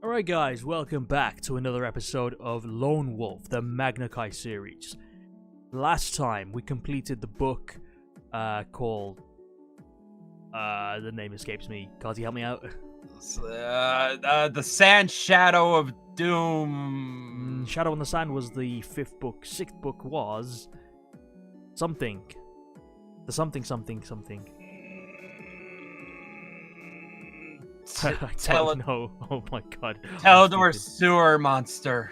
Alright guys, welcome back to another episode of Lone Wolf, the Magna Chi series. Last time we completed the book called... the name escapes me. Karzie, help me out. The Sand Shadow of Doom. Shadow on the Sand was the 5th book. 6th book was... something. The something. I don't know. Oh my god. Teledor Sewer Monster.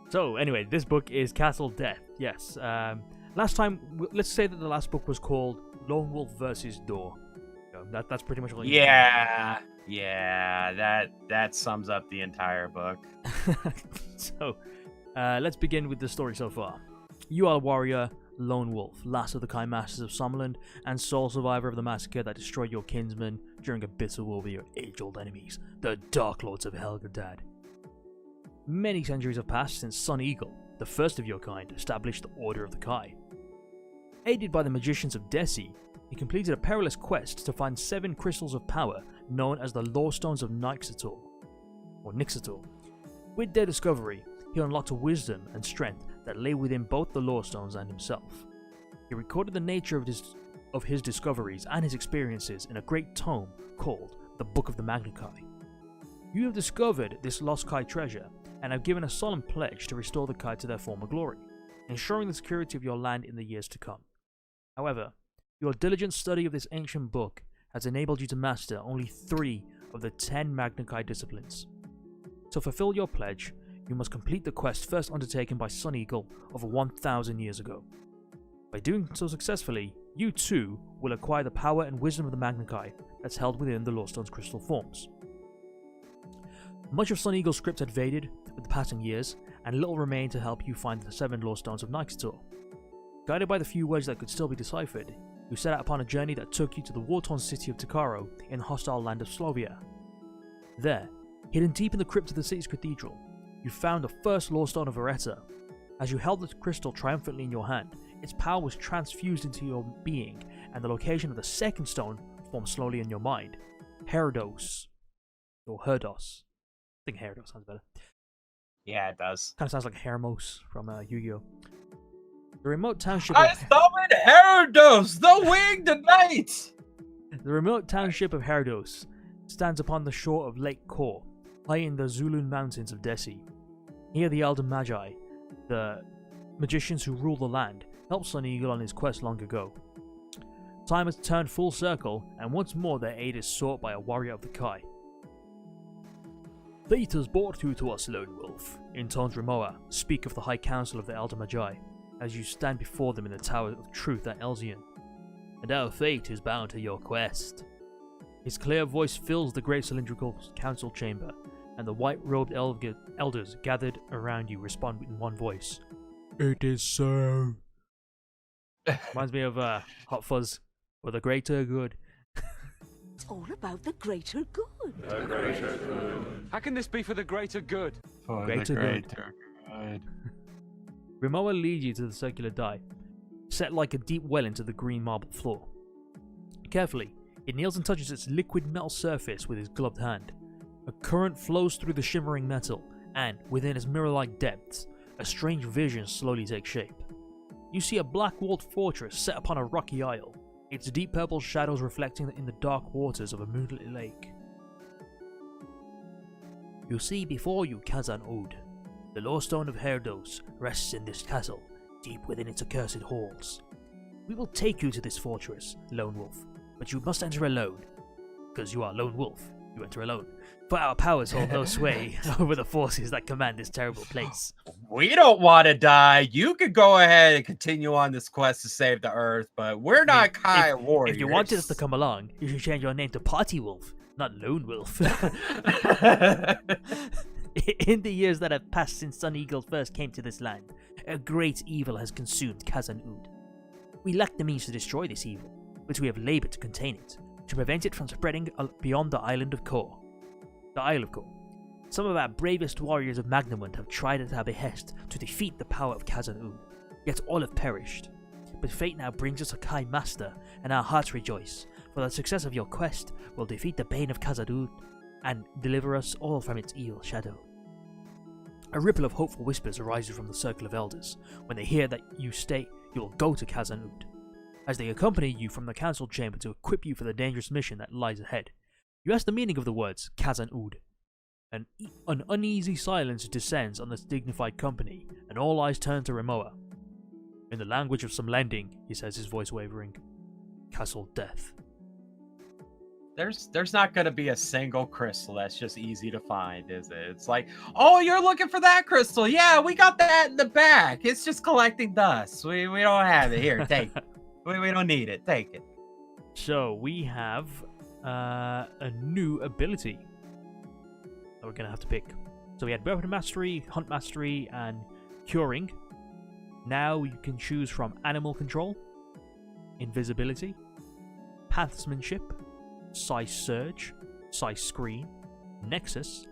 So anyway, this book is Castle Death. Yes. Last time, let's say that the last book was called Lone Wolf versus Door. That's pretty much all. Yeah, that sums up the entire book. So, let's begin with the story so far. You are a warrior, Lone Wolf, last of the Kind Masters of Summerland, and sole survivor of the massacre that destroyed your kinsmen during a bitter war with your age-old enemies, the Dark Lords of Helgerdad. Many centuries have passed since Sun Eagle, the first of your kind, established the Order of the Kai. Aided by the magicians of Desi, he completed a perilous quest to find 7 crystals of power known as the Lorestones of Nyxator, or Nyxator. With their discovery, he unlocked a wisdom and strength that lay within both the Lorestones and himself. He recorded the nature of his discoveries and his experiences in a great tome called the Book of the Magna Chi. You have discovered this lost Kai treasure and have given a solemn pledge to restore the Kai to their former glory, ensuring the security of your land in the years to come. However, your diligent study of this ancient book has enabled you to master only 3 of the 10 Magna Chi disciplines. To fulfill your pledge, you must complete the quest first undertaken by Sun Eagle over 1,000 years ago. By doing so successfully, you too will acquire the power and wisdom of the Magna Chi that's held within the Lorestone's crystal forms. Much of Sun Eagle's script had faded with the passing years, and little remained to help you find the 7 Lorestones of Nyxator. Guided by the few words that could still be deciphered, you set out upon a journey that took you to the war-torn city of Takaro in the hostile land of Slovia. There, hidden deep in the crypt of the city's cathedral, you found the first Lorestone of Areta. As you held the crystal triumphantly in your hand, its power was transfused into your being, and the location of the second stone formed slowly in your mind. Herdos. Or Herdos. I think Herdos sounds better. Yeah, it does. Kind of sounds like Hermos from Yu-Gi-Oh! The remote township I summoned Herdos, the winged knight! The remote township of Herdos stands upon the shore of Lake Kor, high in the Zulun mountains of Desi. Here the Elder Magi, the magicians who rule the land, helped Sun Eagle on his quest long ago. Time has turned full circle, and once more their aid is sought by a warrior of the Kai. Fate has brought you to us, Lone Wolf, intones Rimowa, speak of the High Council of the Elder Magi, as you stand before them in the Tower of Truth at Elzion. And our fate is bound to your quest. His clear voice fills the great cylindrical council chamber, and the white-robed elders gathered around you respond in one voice. It is so. Reminds me of Hot Fuzz, for the greater good. It's all about the greater good. The greater good. How can this be for the greater good? For Greater the good. greater good. Rimowa leads you to the circular die, set like a deep well into the green marble floor. Carefully, he kneels and touches its liquid metal surface with his gloved hand. A current flows through the shimmering metal, and, within its mirror-like depths, a strange vision slowly takes shape. You see a black-walled fortress set upon a rocky isle, its deep purple shadows reflecting in the dark waters of a moonlit lake. You see before you Khazan-ud. The Lorestone of Herdos rests in this castle, deep within its accursed halls. We will take you to this fortress, Lone Wolf, but you must enter alone. Because you are Lone Wolf, you enter alone. For our powers hold no sway over the forces that command this terrible place. We don't want to die. You could go ahead and continue on this quest to save the Earth, but we're not Kai warriors. If you wanted us to come along, you should change your name to Party Wolf, not Lone Wolf. In the years that have passed since Sun Eagle first came to this land, a great evil has consumed Khazan-ud. We lack the means to destroy this evil, but we have labored to contain it, to prevent it from spreading beyond the island of Kor. The Isle of Kor. Some of our bravest warriors of Magnamund have tried at our behest to defeat the power of Khazan-ud, yet all have perished. But fate now brings us a Kai Master, and our hearts rejoice, for the success of your quest will defeat the bane of Khazan-ud, and deliver us all from its evil shadow. A ripple of hopeful whispers arises from the circle of elders when they hear that you'll go to Khazan-ud, as they accompany you from the council chamber to equip you for the dangerous mission that lies ahead. You ask the meaning of the words Khazan-ud. An uneasy silence descends on this dignified company, and all eyes turn to Rimowa. In the language of some lending, he says, his voice wavering, Castle Death. There's not going to be a single crystal that's just easy to find, is it? It's like, oh, you're looking for that crystal. Yeah, we got that in the back. It's just collecting dust. We don't have it. Here, take it. We don't need it. Take it. So we have a new ability that we're going to have to pick. So we had Weapon Mastery, Hunt Mastery, and Curing. Now you can choose from Animal Control, Invisibility, Pathsmanship, Psi Surge, Psi Screen, Nexus,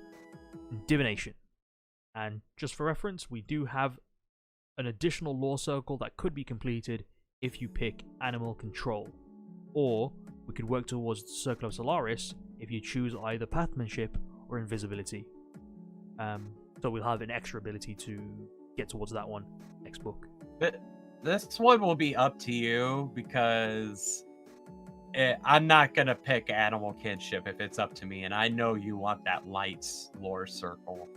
and Divination. And just for reference, we do have an additional lore circle that could be completed if you pick Animal Control. Or we could work towards the Circle of Solaris if you choose either Pathmanship or Invisibility. So we'll have an extra ability to get towards that one next book. This one will be up to you because I'm not going to pick Animal Kinship if it's up to me, and I know you want that Lights lore circle.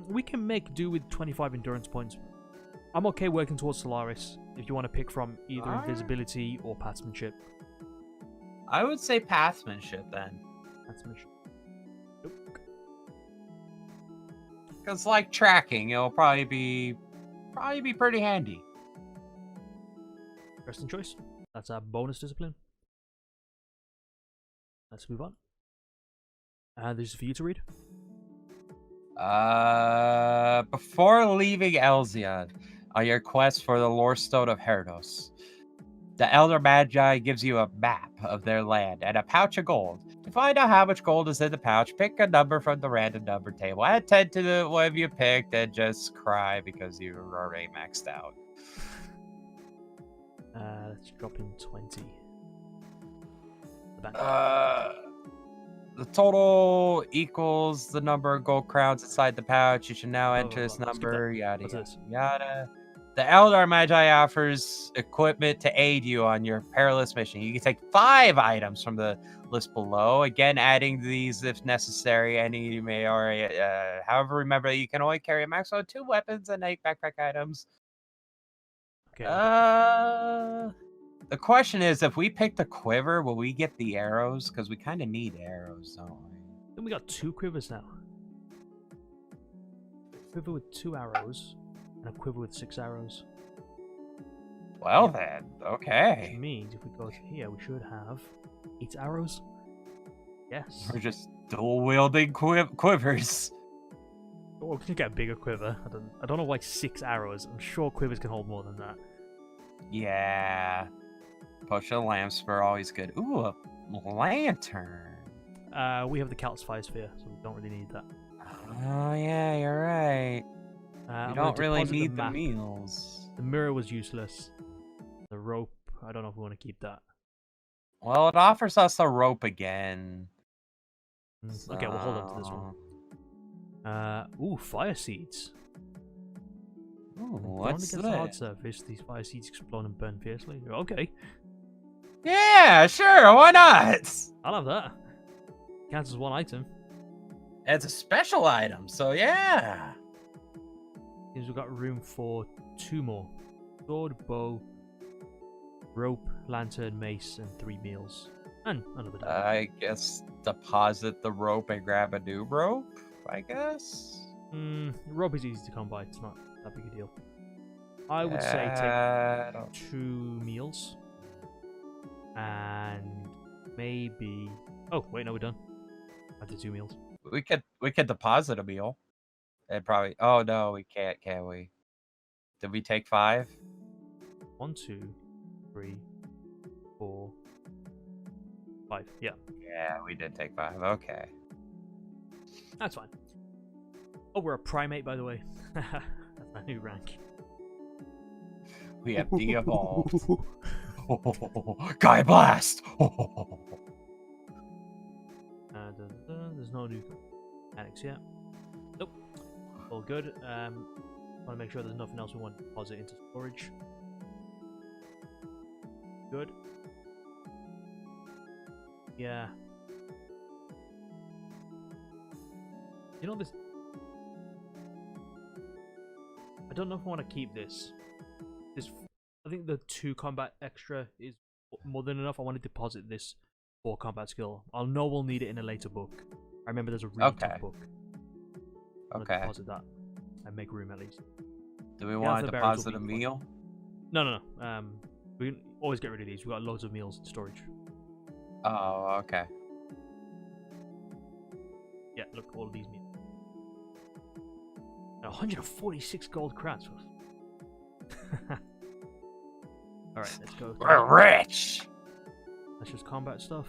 We can make do with 25 endurance points. I'm okay working towards Solaris if you want to pick from either Invisibility or Pathsmanship. I would say Pathmanship then. Pathsmanship. Nope. Because like tracking, it'll probably be pretty handy. Interesting choice. That's our bonus discipline. Let's move on. This is for you to read. Before leaving Elzion on your quest for the Lorestone of Herdos, the Elder Magi gives you a map of their land and a pouch of gold. To find out how much gold is in the pouch, pick a number from the random number table. Add 10 to the one you picked and just cry because you were already maxed out. Let's drop in 20. The total equals the number of gold crowns inside the pouch. You should now enter this number. Yada, yada, yada. The Elder Magi offers equipment to aid you on your perilous mission. You can take 5 items from the list below. Again, adding these if necessary. Any you may already. However, remember that you can only carry a maximum of 2 weapons and 8 backpack items. Okay. The question is, if we pick the quiver, will we get the arrows? Because we kind of need arrows, don't we? Then we got 2 quivers now. A quiver with 2 arrows, and a quiver with 6 arrows. Well then, okay. Which means if we go to here, we should have 8 arrows. Yes. We're just dual wielding quivers. Or we can get a bigger quiver. I don't know why 6 arrows. I'm sure quivers can hold more than that. Yeah. Potion of Lamp Spur, always good. Ooh, a lantern. We have the Cal's Fire Sphere, so we don't really need that. Oh yeah, you're right. We don't really need the map. meals. The mirror was useless. The rope, I don't know if we want to keep that. Well, it offers us a rope again. Okay, we'll hold on to this one. Ooh, fire seeds. Ooh, Thrown what's against the hard this? surface, these fire seeds explode and burn fiercely. Okay, Yeah, sure, why not? I'll have that. Counts as 1 item. It's a special item, so yeah. Seems we've got room for 2 more. Sword, bow, rope, lantern, mace, and 3 meals. And another dagger. I guess deposit the rope and grab a new rope, I guess. Rope is easy to come by. It's not that big a deal. I would say take 2 meals. And maybe... Oh, wait, no, we're done. I did 2 meals. We could deposit a meal. And probably... Oh, no, we can't, can we? Did we take 5? 1, 2, 3, 4, 5. Yeah. Yeah, we did take 5. Okay. That's fine. Oh, we're a primate, by the way. That's my new rank. We have de-evolved. Guy Blast! There's no new mechanics yet. Nope. All good. Want to make sure there's nothing else we want to deposit into storage. Good. Yeah. You know this. I don't know if I want to keep this. I think the 2 combat extra is more than enough. I want to deposit this 4 combat skill. I'll know we'll need it in a later book. I remember there's a really tough book. Okay. Deposit that and make room at least. Do we want to deposit a meal? No. We can always get rid of these. We've got loads of meals in storage. Oh, okay. Yeah, look, all of these meals. 146 gold crowns. Alright, let's go. We're rich! That's just combat stuff.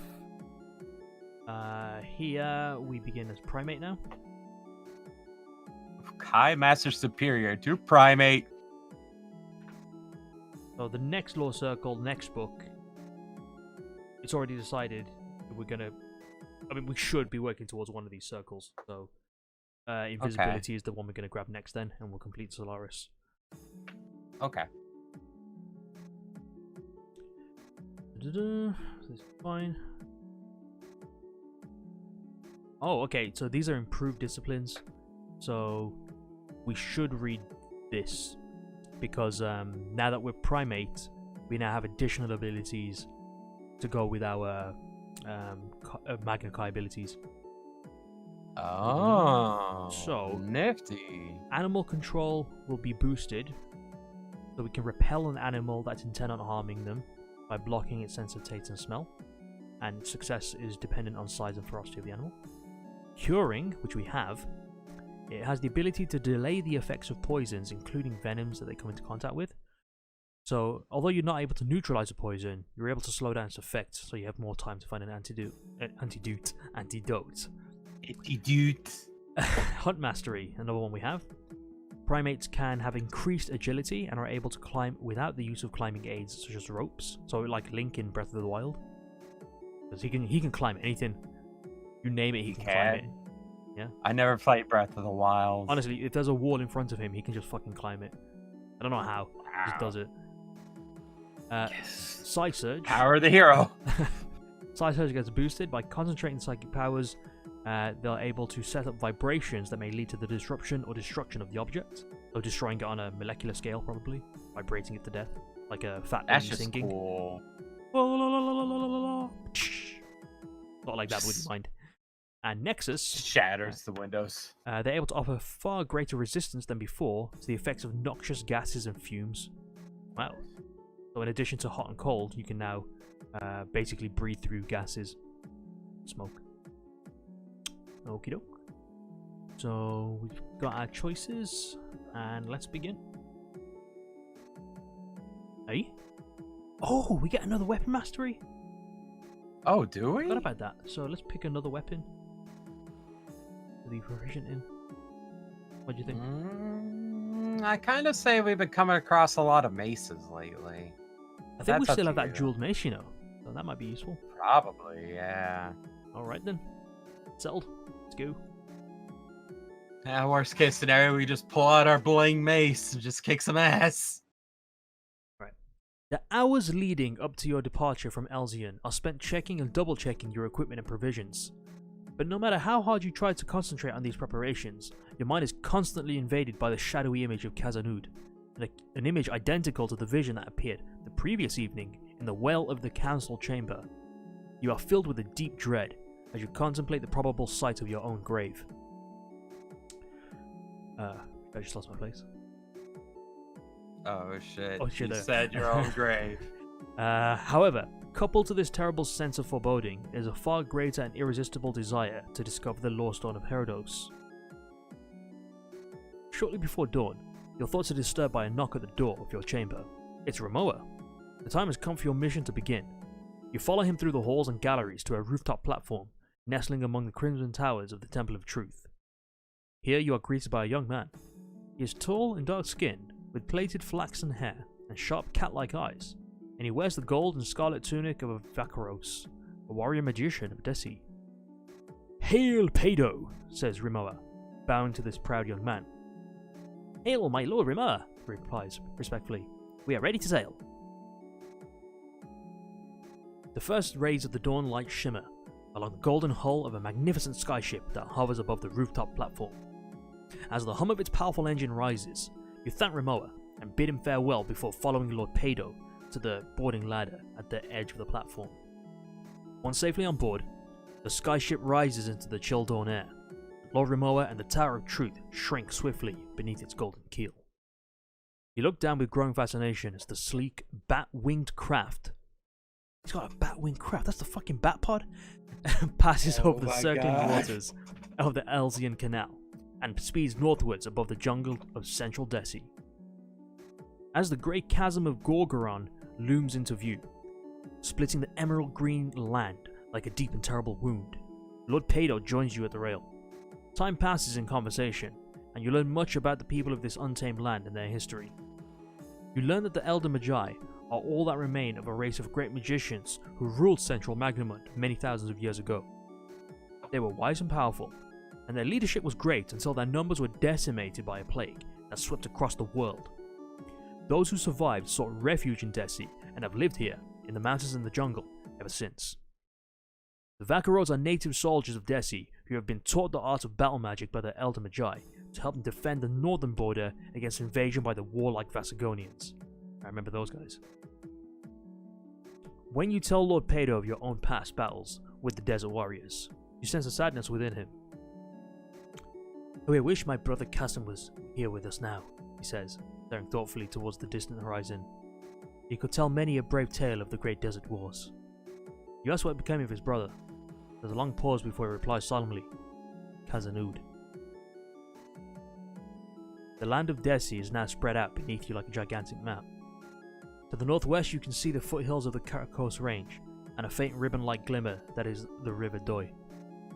Here we begin as primate now. High Master Superior to Primate. So the next law circle, next book, it's already decided that we're gonna. I mean, we should be working towards one of these circles. So invisibility is the one we're gonna grab next, then, and we'll complete Solaris. Okay. This is fine. Oh, okay. So these are improved disciplines. So we should read this because now that we're primate, we now have additional abilities to go with our Magna Chi abilities. Oh, so nifty. Animal control will be boosted, so we can repel an animal that's intent on harming them by blocking its sense of taste and smell, and success is dependent on size and ferocity of the animal. Curing, which we have, it has the ability to delay the effects of poisons, including venoms that they come into contact with. So, although you're not able to neutralize a poison, you're able to slow down its effects, so you have more time to find an antidote. Hunt mastery, another one we have. Primates can have increased agility and are able to climb without the use of climbing aids such as ropes. So, like Link in Breath of the Wild, because he can climb anything. You name it, he can climb it. Yeah. I never played Breath of the Wild. Honestly, if there's a wall in front of him, he can just fucking climb it. I don't know how. He just does it. Yes. Psy Surge. Power of the hero. Psy Surge gets boosted by concentrating psychic powers. They're able to set up vibrations that may lead to the disruption or destruction of the object. So destroying it on a molecular scale, probably. Vibrating it to death. Like a fat That's baby just singing. Cool. Not like that, but would you mind? And Nexus shatters the windows. They're able to offer far greater resistance than before to the effects of noxious gases and fumes. Wow. So in addition to hot and cold, you can now basically breathe through gases. Smoke. Okie doke. So we've got our choices, and let's begin. Hey? Oh, we get another weapon mastery? Oh, do we? Forgot about that. So let's pick another weapon to be proficient in. What do you think? I kind of say we've been coming across a lot of maces lately. I think we still have that jeweled mace, you know. So that might be useful. Probably, yeah. Alright then. Settled. Let's go. Yeah, worst case scenario, we just pull out our bling mace and just kick some ass. Right. The hours leading up to your departure from Elzion are spent checking and double checking your equipment and provisions. But no matter how hard you try to concentrate on these preparations, your mind is constantly invaded by the shadowy image of Khazanud, an image identical to the vision that appeared the previous evening in the well of the council chamber. You are filled with a deep dread as you contemplate the probable site of your own grave. I just lost my place. Oh shit, you said your own grave. However, coupled to this terrible sense of foreboding is a far greater and irresistible desire to discover the Lorestone of Herdos. Shortly before dawn, your thoughts are disturbed by a knock at the door of your chamber. It's Ramoa. The time has come for your mission to begin. You follow him through the halls and galleries to a rooftop platform, nestling among the crimson towers of the Temple of Truth. Here you are greeted by a young man. He is tall and dark-skinned, with plaited flaxen hair and sharp cat-like eyes, and he wears the gold and scarlet tunic of a Vakaros, a warrior magician of Desi. "Hail, Pado," says Rimoa, bowing to this proud young man. "Hail, my lord Rimoa," he replies respectfully. "We are ready to sail." The first rays of the dawn light shimmer along the golden hull of a magnificent skyship that hovers above the rooftop platform. As the hum of its powerful engine rises, you thank Rimoa and bid him farewell before following Lord Pado to the boarding ladder at the edge of the platform. Once safely on board, the skyship rises into the chill dawn air. Lord Rimoa and the Tower of Truth shrink swiftly beneath its golden keel. You look down with growing fascination as the sleek, bat-winged craft— he's got a bat-winged craft, that's the fucking bat pod— passes over the circling waters of the Elsian Canal and speeds northwards above the jungle of central Desi. As the great chasm of Gorgoron looms into view, splitting the emerald green land like a deep and terrible wound, Lord Pado joins you at the rail. Time passes in conversation, and you learn much about the people of this untamed land and their history. You learn that the Elder Magi are all that remain of a race of great magicians who ruled central Magnamund many thousands of years ago. They were wise and powerful, and their leadership was great until their numbers were decimated by a plague that swept across the world. Those who survived sought refuge in Desi and have lived here, in the mountains and the jungle, ever since. The Vakaros are native soldiers of Desi who have been taught the art of battle magic by the Elder Magi to help them defend the northern border against invasion by the warlike Vasagonians. I remember those guys. When you tell Lord Pado of your own past battles with the Desert Warriors, you sense a sadness within him. "Oh, I wish my brother Kasim was here with us now," he says, staring thoughtfully towards the distant horizon. "He could tell many a brave tale of the great desert wars." You ask what became of his brother. There's a long pause before he replies solemnly, "Khazanud." The land of Desi is now spread out beneath you like a gigantic map. To the northwest you can see the foothills of the Karakos range, and a faint ribbon-like glimmer that is the River Doi.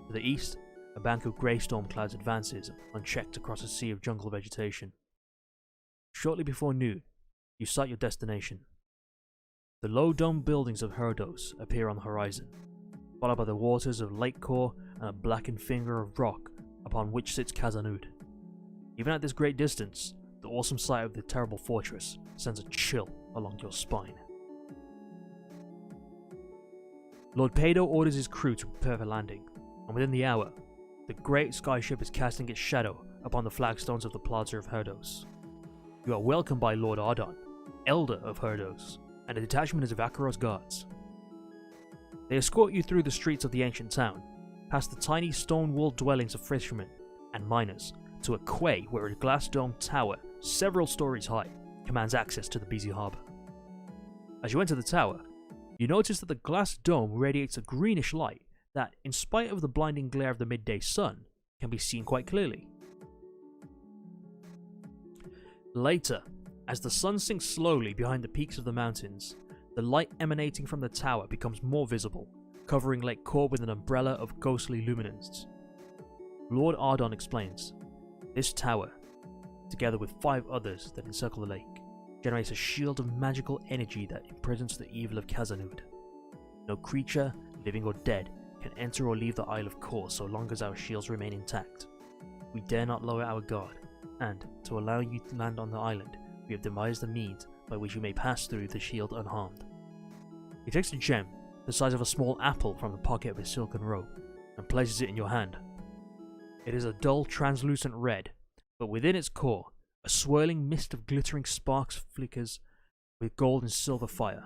To the east, a bank of grey storm clouds advances, unchecked across a sea of jungle vegetation. Shortly before noon, you sight your destination. The low domed buildings of Herdos appear on the horizon, followed by the waters of Lake Kor and a blackened finger of rock upon which sits Khazanud. Even at this great distance, the awesome sight of the terrible fortress sends a chill along your spine. Lord Pado orders his crew to prepare for landing, and within the hour, the great skyship is casting its shadow upon the flagstones of the plaza of Herdos. You are welcomed by Lord Ardon, Elder of Herdos, and a detachment of Vakaros guards. They escort you through the streets of the ancient town, past the tiny stone-walled dwellings of fishermen and miners, to a quay where a glass-domed tower, several stories high, commands access to the busy harbour. As you enter the tower, you notice that the glass dome radiates a greenish light that, in spite of the blinding glare of the midday sun, can be seen quite clearly. Later, as the sun sinks slowly behind the peaks of the mountains, the light emanating from the tower becomes more visible, covering Lake Kor with an umbrella of ghostly luminance. Lord Ardon explains, this tower, together with 5 others that encircle the lake, generates a shield of magical energy that imprisons the evil of Khazanud. No creature, living or dead, can enter or leave the Isle of Kor so long as our shields remain intact. We dare not lower our guard, and, to allow you to land on the island, we have devised a means by which you may pass through the shield unharmed. He takes a gem, the size of a small apple, from the pocket of his silken robe, and places it in your hand. It is a dull, translucent red, but within its core, a swirling mist of glittering sparks flickers with gold and silver fire.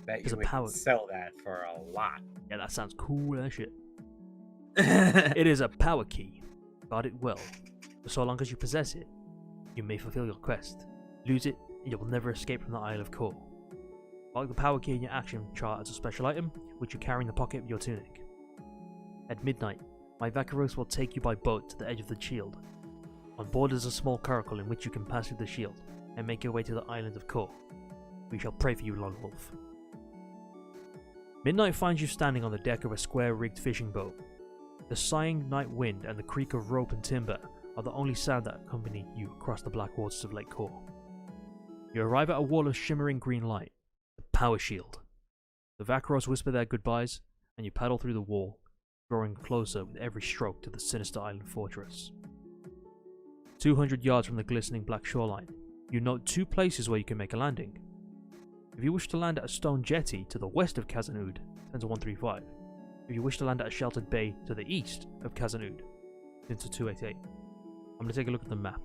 Bet you would sell that for a lot. Yeah, that sounds cool as shit. It is a power key. Guard it well. For so long as you possess it, you may fulfill your quest. Lose it, and you will never escape from the Isle of Kor. Mark the power key in your action chart as a special item, which you carry in the pocket of your tunic. At midnight, my Vakaros will take you by boat to the edge of the shield. On board is a small curricle in which you can pass through the shield and make your way to the island of Kor. We shall pray for you, Lone Wolf. Midnight finds you standing on the deck of a square-rigged fishing boat. The sighing night wind and the creak of rope and timber are the only sound that accompany you across the black waters of Lake Kor. You arrive at a wall of shimmering green light, the power shield. The Vakaros whisper their goodbyes, and you paddle through the wall, drawing closer with every stroke to the sinister island fortress. 200 yards from the glistening black shoreline, you note 2 places where you can make a landing. If you wish to land at a stone jetty to the west of Khazad, turn to 135. If you wish to land at a sheltered bay to the east of Khazad, turn to 288. I'm going to take a look at the map.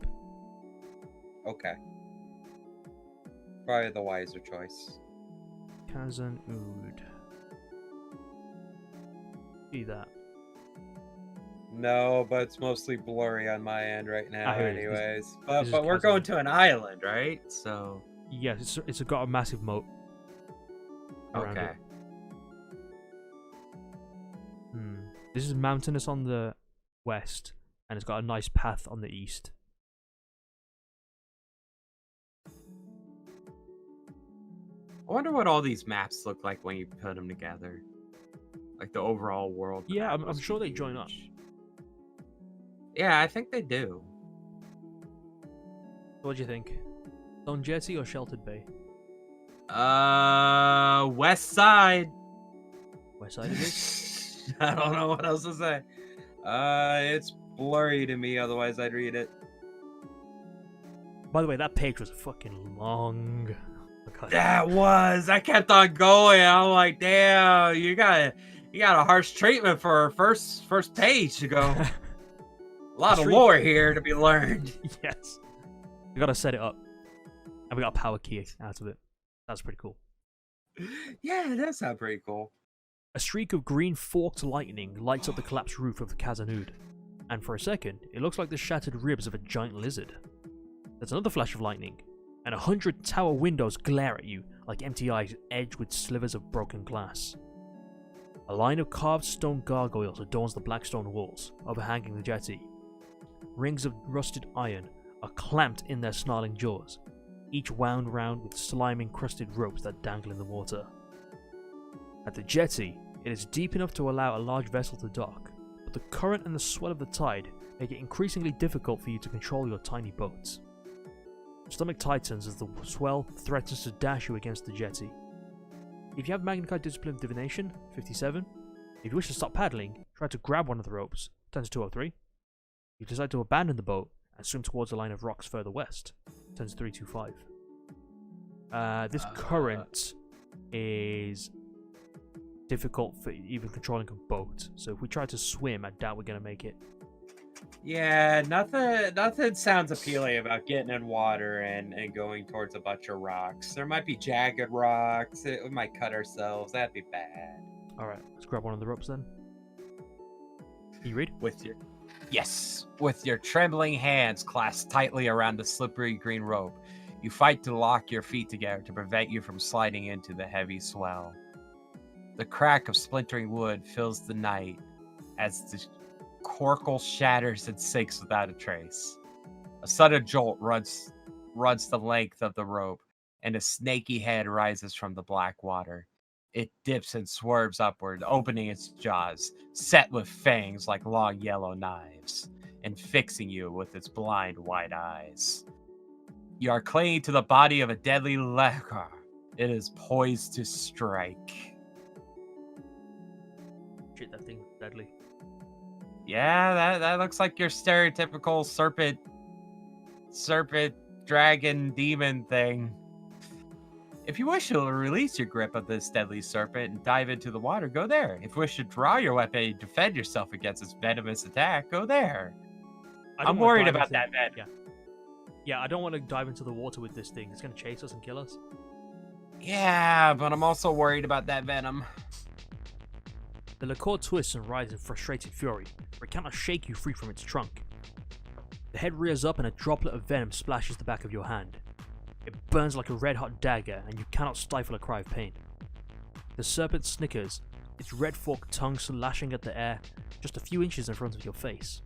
Okay. Probably the wiser choice. Khazad. See that? No, but it's mostly blurry on my end right now anyways. This is But we're Khazad. going to an island, right? So... Yes, it's got a massive moat around Okay. it. This is mountainous on the west, and it's got a nice path on the east. I wonder what all these maps look like when you put them together. Like the overall world. Yeah, map I'm must sure be they join up. huge. Yeah, I think they do. What do you think? Stone jetty or sheltered bay? West side. West side it is? I don't know what else to say. It's blurry to me, otherwise I'd read it. By the way, that page was fucking long. That was. I kept on going. I'm like, damn, you got a harsh treatment for first page to go. A lot of lore here to be learned. Yes. We gotta set it up. And we got a power key out of it. That's pretty cool. Yeah, it does sound pretty cool. A streak of green forked lightning lights up the collapsed roof of the Khazad, and for a second, it looks like the shattered ribs of a giant lizard. There's another flash of lightning, and 100 tower windows glare at you like empty eyes edged with slivers of broken glass. A line of carved stone gargoyles adorns the black stone walls, overhanging the jetty. Rings of rusted iron are clamped in their snarling jaws, each wound round with slime-encrusted ropes that dangle in the water. At the jetty, it is deep enough to allow a large vessel to dock, but the current and the swell of the tide make it increasingly difficult for you to control your tiny boats. Your stomach tightens as the swell threatens to dash you against the jetty. If you have Magnified Discipline of Divination, 57, if you wish to stop paddling, try to grab one of the ropes, turn to 203. If you decide to abandon the boat and swim towards the line of rocks further west, turn to 325. This current is difficult for even controlling a boat, so if we try to swim, I doubt we're going to make it. Yeah, nothing sounds appealing about getting in water and going towards a bunch of rocks. There might be jagged rocks. We might cut ourselves. That'd be bad. Alright, let's grab one of the ropes then. Can you read? With your trembling hands clasped tightly around the slippery green rope, you fight to lock your feet together to prevent you from sliding into the heavy swell. The crack of splintering wood fills the night as the corcle shatters and sinks without a trace. A sudden jolt runs the length of the rope, and a snaky head rises from the black water. It dips and swerves upward, opening its jaws, set with fangs like long yellow knives, and fixing you with its blind white eyes. You are clinging to the body of a deadly lecher. It is poised to strike. Shit, that thing's deadly. Yeah, that looks like your stereotypical serpent, dragon, demon thing. If you wish to release your grip of this deadly serpent and dive into the water, go there. If you wish to draw your weapon and defend yourself against its venomous attack, go there. I'm worried about that venom. Yeah, I don't want to dive into the water with this thing. It's going to chase us and kill us. Yeah, but I'm also worried about that venom. The liqueur twists and writhes in frustrated fury, but it cannot shake you free from its trunk. The head rears up and a droplet of venom splashes the back of your hand. It burns like a red-hot dagger, and you cannot stifle a cry of pain. The serpent snickers, its red forked tongue slashing at the air just a few inches in front of your face.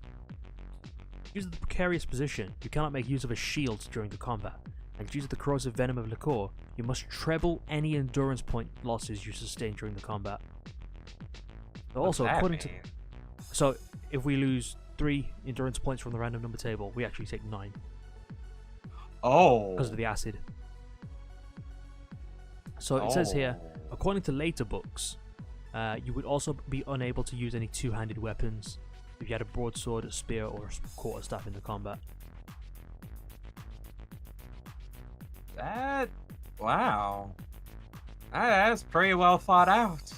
Due to the precarious position, you cannot make use of a shield during the combat, and due to the corrosive venom of liqueur, you must treble any endurance point losses you sustain during the combat. Also, according to... So, if we lose 3 endurance points from the random number table, we actually take 9. Oh. Because of the acid. So it says here, according to later books, You would also be unable to use any two-handed weapons if you had a broadsword, a spear, or a quarterstaff in the combat. Wow. That's pretty well thought out.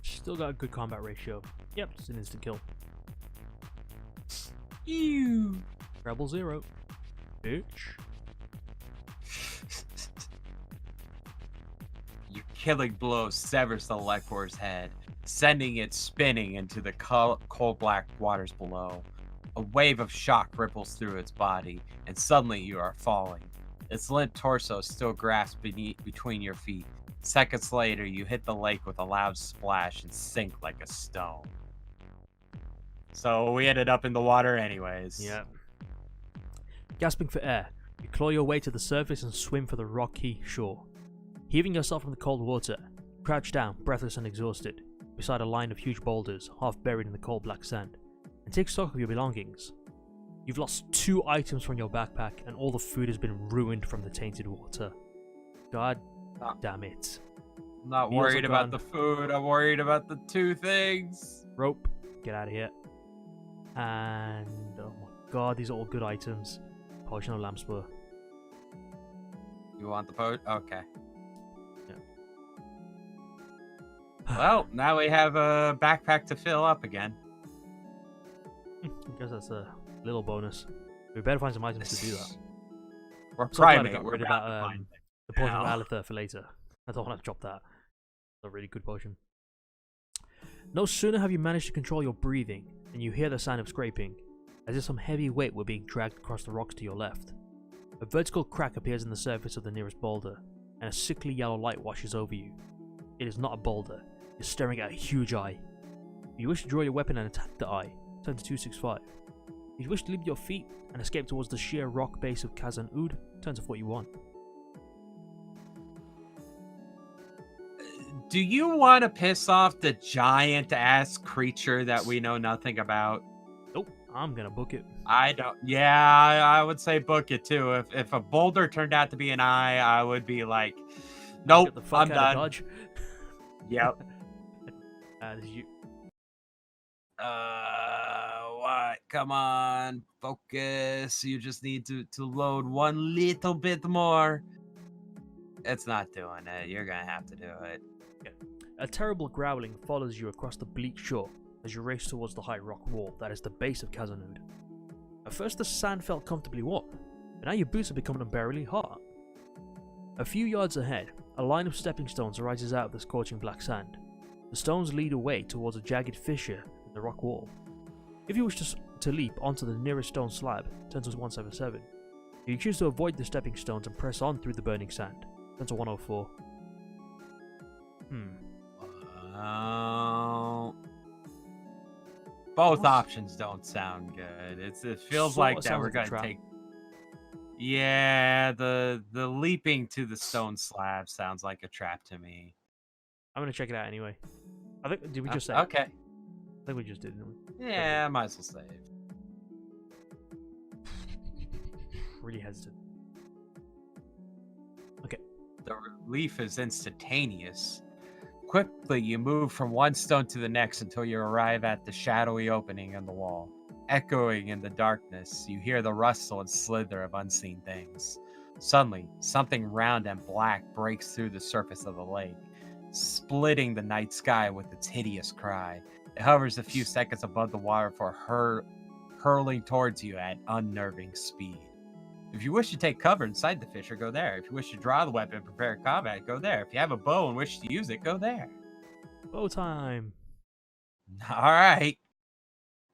Still got a good combat ratio. Yep, it's an instant kill. Ew. Rebel 0. Bitch. Your killing blow severs the Lekbor's head, sending it spinning into the cold black waters below. A wave of shock ripples through its body, and suddenly you are falling. Its limp torso still grasps between your feet. Seconds later, you hit the lake with a loud splash and sink like a stone. So we ended up in the water anyways. Yep. Gasping for air, you claw your way to the surface and swim for the rocky shore. Heaving yourself from the cold water, crouch down, breathless and exhausted, beside a line of huge boulders, half buried in the cold black sand, and take stock of your belongings. You've lost 2 items from your backpack, and all the food has been ruined from the tainted water. God damn it. I'm not worried about the food, I'm worried about the 2 things. Rope, get out of here. And oh my god, these are all good items. Potion of lamp spur. You want the potion? Okay. Yeah. Well, now we have a backpack to fill up again. I guess that's a little bonus. We better find some items to do that. We're So glad I primate. got We're rid of about that, to find it the potion now. of Alitha for later. I don't want to drop that. It's a really good potion. No sooner have you managed to control your breathing than you hear the sound of scraping, as if some heavy weight were being dragged across the rocks to your left. A vertical crack appears in the surface of the nearest boulder, and a sickly yellow light washes over you. It is not a boulder, you're staring at a huge eye. If you wish to draw your weapon and attack the eye, turn to 265. If you wish to leap your feet and escape towards the sheer rock base of Kazan Oud, turn to 41. Do you want to piss off the giant-ass creature that we know nothing about? Nope, I'm gonna book it. I don't. Yeah, I would say book it too. If a boulder turned out to be an eye, I would be like, nope, Get the fuck I'm out done. of Dodge. Yep. This is you. What? Come on, focus. You just need to load one little bit more. It's not doing it. You're gonna have to do it. A terrible growling follows you across the bleak shore as you race towards the high rock wall that is the base of Kazanud. At first the sand felt comfortably warm, but now your boots have become unbearably hot. A few yards ahead, a line of stepping stones rises out of the scorching black sand. The stones lead away towards a jagged fissure in the rock wall. If you wish to leap onto the nearest stone slab, turn to 177. If you choose to avoid the stepping stones and press on through the burning sand, turn to 104. Both options don't sound good. It feels like that we're gonna take. Yeah, the leaping to the stone slab sounds like a trap to me. I'm gonna check it out anyway. I think did we just say? Okay. I think we just did, didn't we? Yeah, might as well save. Really hesitant. Okay. The relief is instantaneous. Quickly, you move from one stone to the next until you arrive at the shadowy opening in the wall. Echoing in the darkness, you hear the rustle and slither of unseen things. Suddenly, something round and black breaks through the surface of the lake, splitting the night sky with its hideous cry. It hovers a few seconds above the water before hurling towards you at unnerving speed. If you wish to take cover inside the fissure, go there. If you wish to draw the weapon and prepare combat, go there. If you have a bow and wish to use it, go there. Bow time. All right.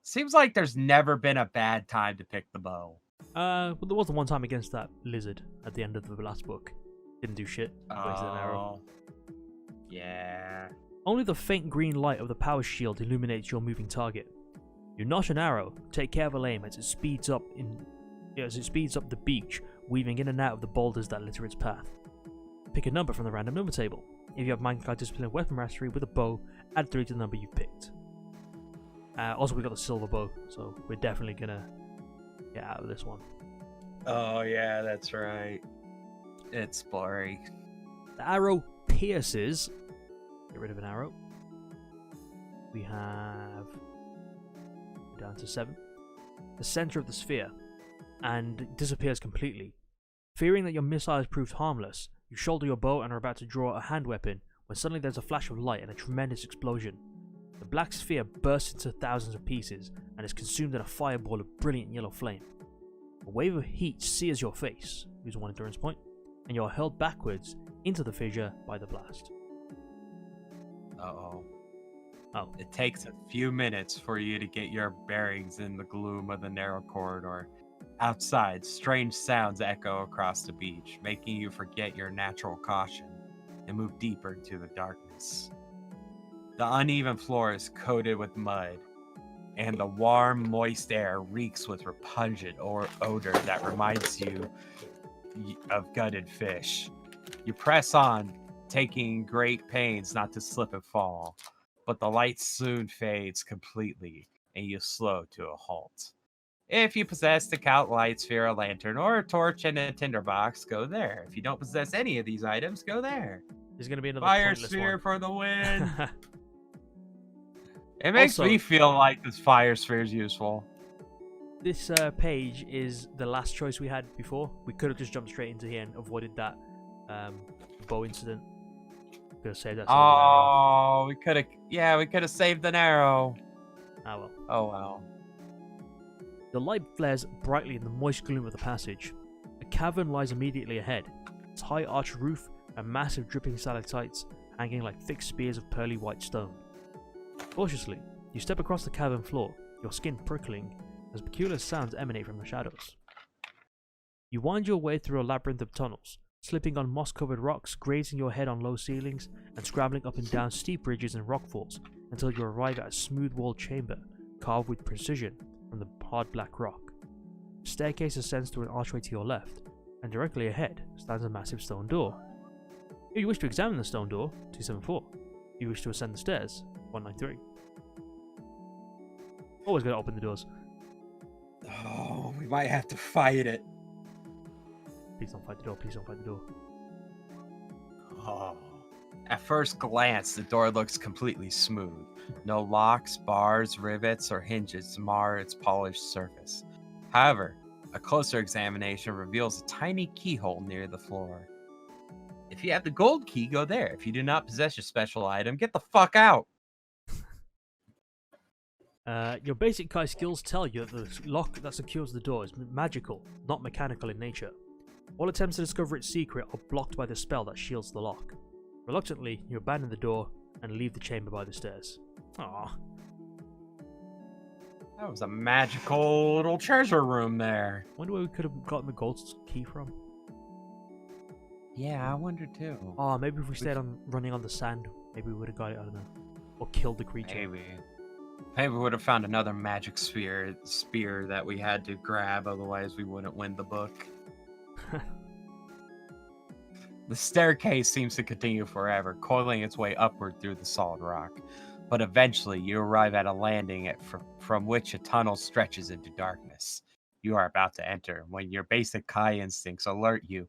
Seems like there's never been a bad time to pick the bow. Well, there was the one time against that lizard at the end of the last book. Didn't do shit. Wasted an arrow. Yeah. Only the faint green light of the power shield illuminates your moving target. You notch an arrow, take careful aim as it speeds up the beach, weaving in and out of the boulders that litter its path. Pick a number from the random number table. If you have Minecraft Discipline and Weapon Mastery with a bow, add 3 to the number you've picked. Also, we got the silver bow, so we're definitely gonna get out of this one. Oh, yeah, that's right. It's blurry. The arrow pierces. Get rid of an arrow. We have down to 7. The center of the sphere, and it disappears completely. Fearing that your missile has proved harmless, you shoulder your bow and are about to draw a hand weapon when suddenly there's a flash of light and a tremendous explosion. The black sphere bursts into thousands of pieces and is consumed in a fireball of brilliant yellow flame. A wave of heat sears your face, lose 1 endurance point, and you are hurled backwards into the fissure by the blast. Uh-oh. Oh. It takes a few minutes for you to get your bearings in the gloom of the narrow corridor. Outside, strange sounds echo across the beach, making you forget your natural caution and move deeper into the darkness. The uneven floor is coated with mud, and the warm, moist air reeks with repugnant odor that reminds you of gutted fish. You press on, taking great pains not to slip and fall, but the light soon fades completely, and you slow to a halt. If you possess the Count Light Sphere, a lantern, or a torch and a tinderbox, go there. If you don't possess any of these items, go there. There's going to be another Fire pointless Sphere one. for the win! It makes Also, me feel like this Fire Sphere is useful. This page is the last choice we had before. We could have just jumped straight into here and avoided that bow incident. Could have saved that. Oh, we could have saved an arrow. Ah well. Oh well. The light flares brightly in the moist gloom of the passage. A cavern lies immediately ahead, its high arched roof and massive dripping stalactites hanging like thick spears of pearly white stone. Cautiously, you step across the cavern floor, your skin prickling as peculiar sounds emanate from the shadows. You wind your way through a labyrinth of tunnels, slipping on moss-covered rocks, grazing your head on low ceilings, and scrambling up and down steep ridges and rockfalls until you arrive at a smooth-walled chamber carved with precision from the hard black rock. The staircase ascends through an archway to your left, and directly ahead stands a massive stone door. If you wish to examine the stone door, 274. If you wish to ascend the stairs, 193. Always gotta open the doors. Oh, we might have to fight it. Please don't fight the door, please don't fight the door. Oh. At first glance, the door looks completely smooth. No locks, bars, rivets, or hinges mar its polished surface. However, a closer examination reveals a tiny keyhole near the floor. If you have the gold key, go there. If you do not possess your special item, get the fuck out! Your basic Kai skills tell you that the lock that secures the door is magical, not mechanical in nature. All attempts to discover its secret are blocked by the spell that shields the lock. Reluctantly, you abandon the door and leave the chamber by the stairs. Aww. That was a magical little treasure room there. Wonder where we could have gotten the gold key from. Yeah, I wonder too. Oh, maybe if we stayed on running on the sand, maybe we would have got it, I don't know. Or killed the creature. Maybe we would have found another magic spear that we had to grab, otherwise we wouldn't win the book. The staircase seems to continue forever, coiling its way upward through the solid rock. But eventually, you arrive at a landing from which a tunnel stretches into darkness. You are about to enter when your basic Kai instincts alert you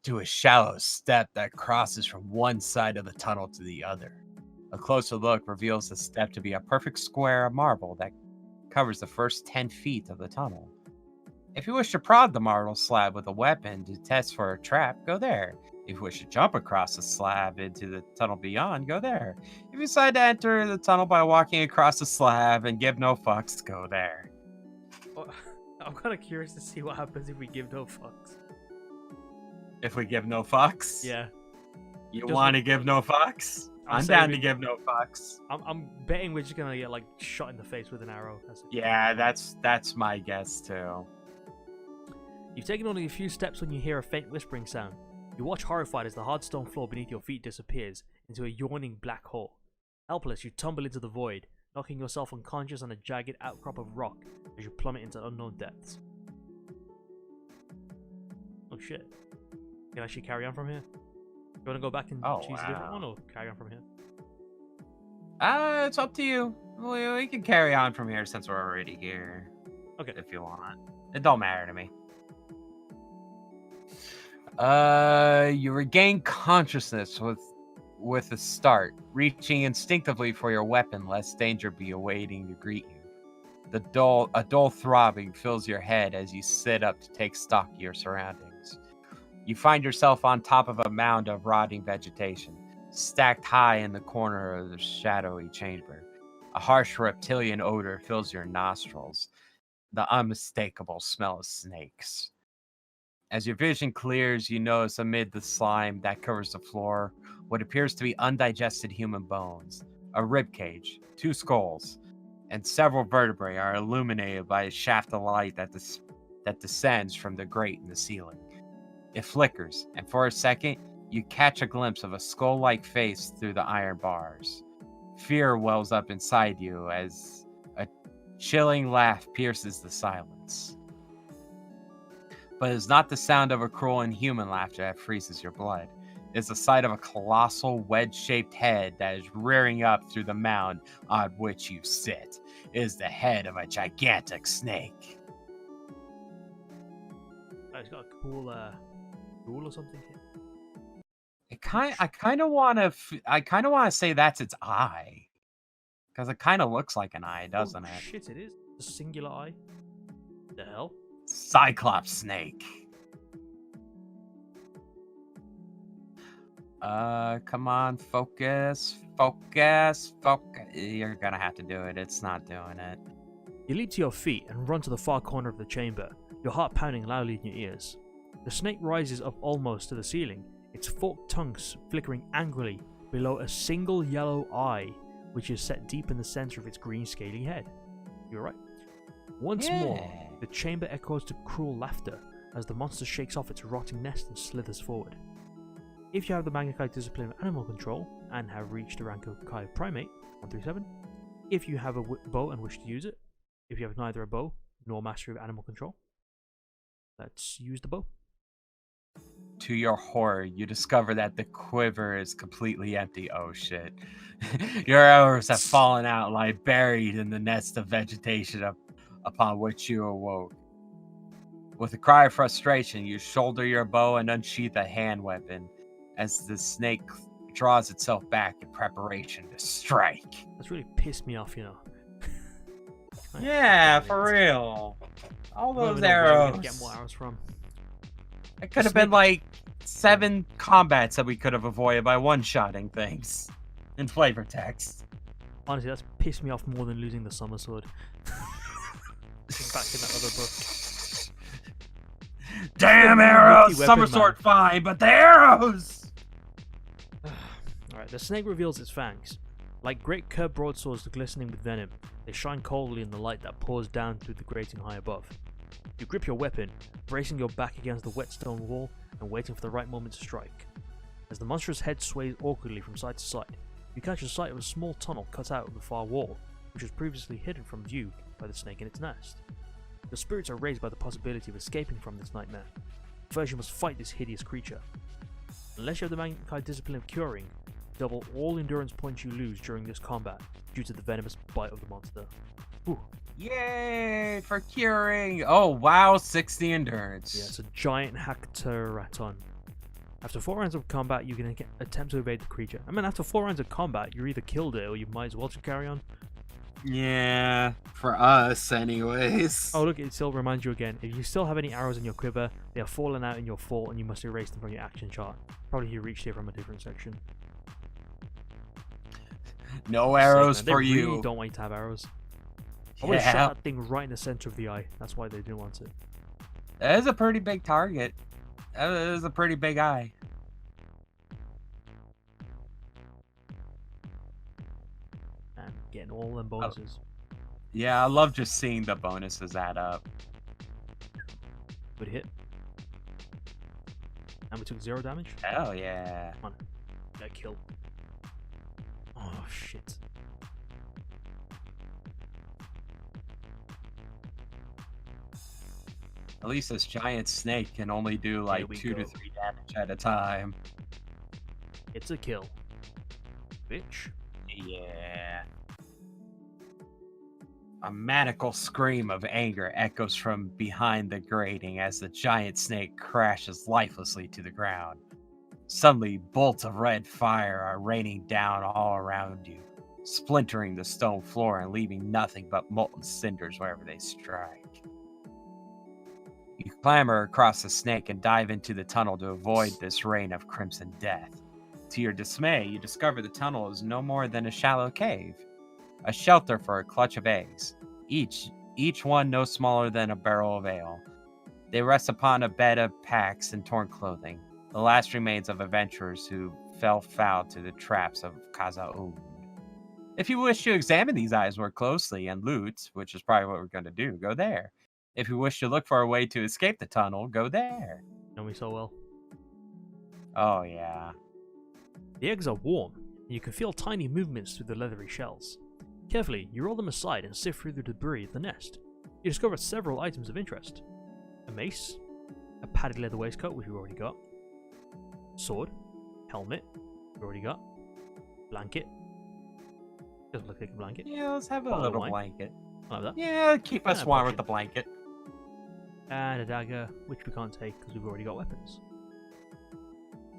to a shallow step that crosses from one side of the tunnel to the other. A closer look reveals the step to be a perfect square of marble that covers the first 10 feet of the tunnel. If you wish to prod the marble slab with a weapon to test for a trap, go there. If you wish to jump across the slab into the tunnel beyond, go there. If you decide to enter the tunnel by walking across the slab and give no fucks, go there. Well, I'm kind of curious to see what happens if we give no fucks. If we give no fucks? Yeah. You want to give no fucks? I'm down to give no fucks. I'm betting we're just gonna get like shot in the face with an arrow. Yeah, that's my guess too. You've taken only a few steps when you hear a faint whispering sound. You watch horrified as the hard stone floor beneath your feet disappears into a yawning black hole. Helpless, you tumble into the void, knocking yourself unconscious on a jagged outcrop of rock as you plummet into unknown depths. Oh shit. Can I actually carry on from here? You want to go back and choose a different one, or carry on from here? It's up to you. We can carry on from here since we're already here. Okay. If you want. It don't matter to me. You regain consciousness with a start, reaching instinctively for your weapon lest danger be awaiting to greet you. A dull throbbing fills your head as you sit up to take stock of your surroundings. You find yourself on top of a mound of rotting vegetation, stacked high in the corner of the shadowy chamber. A harsh reptilian odor fills your nostrils, the unmistakable smell of snakes. As your vision clears, you notice amid the slime that covers the floor what appears to be undigested human bones. A ribcage, 2 skulls, and several vertebrae are illuminated by a shaft of light that descends from the grate in the ceiling. It flickers, and for a second, you catch a glimpse of a skull-like face through the iron bars. Fear wells up inside you as a chilling laugh pierces the silence. But it's not the sound of a cruel and human laughter that freezes your blood. It's the sight of a colossal wedge-shaped head that is rearing up through the mound on which you sit. It is the head of a gigantic snake. It's got a cool rule or something here. I kind of want to say that's its eye, because it kind of looks like an eye, doesn't it? Shit, it is a singular eye. The hell? Cyclops snake. Come on, focus. You're gonna have to do it. It's not doing it. You leap to your feet and run to the far corner of the chamber, your heart pounding loudly in your ears. The snake rises up almost to the ceiling, its forked tongue flickering angrily below a single yellow eye, which is set deep in the center of its green scaly head. You're right. Once more, the chamber echoes to cruel laughter as the monster shakes off its rotting nest and slithers forward. If you have the Magnified Discipline of Animal Control and have reached the rank of Kai Primate, 137, if you have a bow and wish to use it, if you have neither a bow nor Mastery of Animal Control, let's use the bow. To your horror, you discover that the quiver is completely empty. Oh shit. Your arrows have fallen out, lie buried in the nest of vegetation upon which you awoke. With a cry of frustration, you shoulder your bow and unsheath a hand weapon as the snake draws itself back in preparation to strike. That's really pissed me off, you know. Yeah, for real. All those arrows. Where we're gonna get more arrows from. It could have been like 7 combats that we could have avoided by one-shotting things in flavor text. Honestly, that's pissed me off more than losing the summer sword. Back in that other book. Damn arrows! Weapon, Summer sword fine, but the arrows! Alright, the snake reveals its fangs. Like great curved broadswords glistening with venom, they shine coldly in the light that pours down through the grating high above. You grip your weapon, bracing your back against the wet stone wall and waiting for the right moment to strike. As the monstrous head sways awkwardly from side to side, you catch a sight of a small tunnel cut out of the far wall, which was previously hidden from view by the snake in its nest. Your spirits are raised by the possibility of escaping from this nightmare. First you must fight this hideous creature. Unless you have the Magnified Discipline of Curing, double all endurance points you lose during this combat due to the venomous bite of the monster. Whew. Yay for curing! Oh wow, 60 endurance. Yeah, it's a giant Hacteraton. After 4 rounds of combat, you can attempt to evade the creature. I mean, after 4 rounds of combat, you either killed it or you might as well just carry on. Yeah, for us anyways. Oh look, it still reminds you again. If you still have any arrows in your quiver, they are fallen out in your fall and you must erase them from your action chart. Probably you reached here from a different section. No arrows So, for they you. really don't want you to have arrows. I would have shot that thing right in the center of the eye. That's why they didn't want it. That is a pretty big target. That is a pretty big eye. And getting all them bonuses. Yeah, I love just seeing the bonuses add up. Good hit. And we took 0 damage. Hell yeah. Come on. That kill. Oh shit. At least this giant snake can only do like 2 to 3 damage at a time. It's a kill. Bitch. Yeah. A maniacal scream of anger echoes from behind the grating as the giant snake crashes lifelessly to the ground. Suddenly, bolts of red fire are raining down all around you, splintering the stone floor and leaving nothing but molten cinders wherever they strike. You clamber across the snake and dive into the tunnel to avoid this rain of crimson death. To your dismay, you discover the tunnel is no more than a shallow cave, a shelter for a clutch of eggs, each one no smaller than a barrel of ale. They rest upon a bed of packs and torn clothing, the last remains of adventurers who fell foul to the traps of Kazaun. If you wish to examine these eyes more closely and loot, which is probably what we're going to do, go there. If you wish to look for a way to escape the tunnel, go there. Know me so well. Oh, yeah. The eggs are warm, and you can feel tiny movements through the leathery shells. Carefully, you roll them aside and sift through the debris of the nest. You discover several items of interest. A mace, a padded leather waistcoat, which we've already got, sword, helmet, we've already got, blanket. Doesn't look like a blanket. Yeah, let's have a Bottle of little wine. blanket. Like that. Yeah, keep us And a warm potion. with the blanket. And a dagger, which we can't take because we've already got weapons.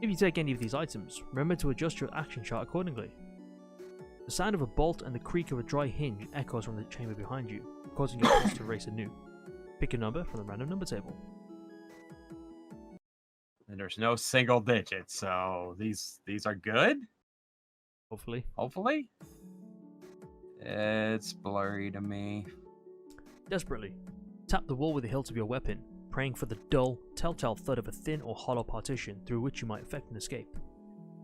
If you take any of these items, remember to adjust your action chart accordingly. The sound of a bolt and the creak of a dry hinge echoes from the chamber behind you, causing your pulse to race anew. Pick a number from the random number table. And there's no single digit, so these are good, Hopefully. hopefully. It's blurry to me. Desperately, tap the wall with the hilt of your weapon, praying for the dull, telltale thud of a thin or hollow partition through which you might effect an escape.